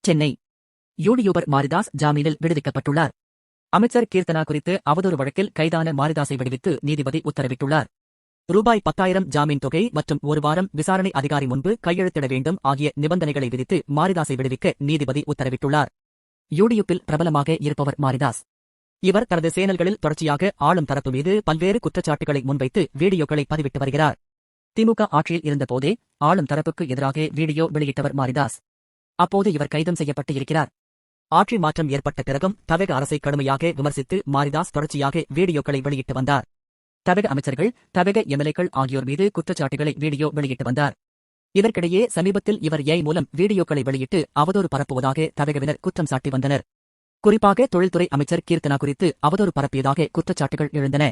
Chennai YouTuber Maridhas ஜாமீனில் விடுவிக்கப்பட்டுள்ளார். அமைச்சர் கீர்த்தனா குறித்து அவதூறு வழக்கில் கைதான மாரிதாஸை விடுவித்து நீதிபதி உத்தரவிட்டுள்ளார். ரூபாய் 10,000 ஜாமீன் தொகை மற்றும் ஒரு வாரம் விசாரணை அதிகாரி முன்பு கையெழுத்திட வேண்டும் ஆகிய நிபந்தனைகளை விதித்து மாரிதாஸை விடுவிக்க நீதிபதி உத்தரவிட்டுள்ளார். யூடியூப்பில் பிரபலமாக இருப்பவர் மாரிதாஸ். இவர் தனது சேனல்களில் தொடர்ச்சியாக ஆளும் தரப்பு மீது பல்வேறு குற்றச்சாட்டுகளை முன்வைத்து வீடியோக்களை பதிவிட்டு வருகிறார். திமுக ஆட்சியில் இருந்தபோதே ஆளும் தரப்புக்கு எதிராக வீடியோ வெளியிட்டவர் மாரிதாஸ். அப்போது இவர் கைதும் செய்யப்பட்டு இருக்கிறார். ஆட்சி மாற்றம் ஏற்பட்ட பிறகும் தமிழக அரசை கடுமையாக விமர்சித்து மாரிதாஸ் தொடர்ச்சியாக வீடியோக்களை வெளியிட்டு வந்தார். தமிழக அமைச்சர்கள், தமிழக எம்எல்ஏக்கள் ஆகியோர் மீது குற்றச்சாட்டுகளை வீடியோ வெளியிட்டு வந்தார். இதற்கிடையே சமீபத்தில் இவர் ஏஐ மூலம் வீடியோக்களை வெளியிட்டு அவதூறு பரப்புவதாக தமிழகவினர் குற்றம் சாட்டி வந்தனர். குறிப்பாக தொழில்துறை அமைச்சர் கீர்த்தனா குறித்து அவதூறு பரப்பியதாக குற்றச்சாட்டுகள் எழுந்தன.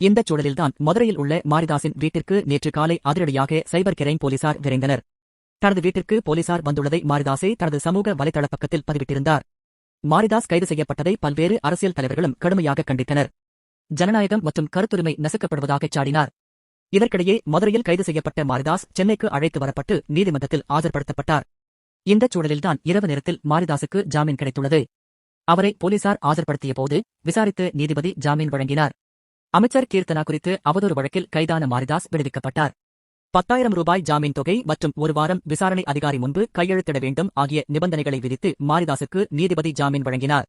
இந்தச் சூழலில்தான் மதுரையில் உள்ள மாரிதாஸின் வீட்டிற்கு நேற்று காலை அதிரடியாக சைபர் கிரைம் போலீசார் விரைந்தனர். தனது வீட்டிற்கு போலீசார் வந்துள்ளதை மாரிதாஸே தனது சமூக வலைதள பக்கத்தில் பதிவிட்டிருந்தார். மாரிதாஸ் கைது செய்யப்பட்டதை பல்வேறு அரசியல் தலைவர்களும் கடுமையாக கண்டித்தனர். ஜனநாயகம் மற்றும் கருத்துரிமை நசுக்கப்படுவதாகச் சாடினார். இதற்கிடையே மதுரையில் கைது செய்யப்பட்ட மாரிதாஸ் சென்னைக்கு அழைத்து வரப்பட்டு நீதிமன்றத்தில் ஆஜர்படுத்தப்பட்டார். இந்தச் சூழலில்தான் இரவு நேரத்தில் மாரிதாஸுக்கு ஜாமீன் கிடைத்துள்ளது. அவரை போலீசார் ஆஜர்படுத்தியபோது விசாரித்த நீதிபதி ஜாமீன் வழங்கினார். அமைச்சர் கீர்த்தனா குறித்து அவதூறு வழக்கில் கைதான மாரிதாஸ் விடுவிக்கப்பட்டார். 10,000 ரூபாய் ஜாமீன் தொகை மற்றும் ஒரு வாரம் விசாரணை அதிகாரி முன்பு கையெழுத்திட வேண்டும் ஆகிய நிபந்தனைகளை விதித்து மாரிதாஸுக்கு நீதிபதி ஜாமீன் வழங்கினார்.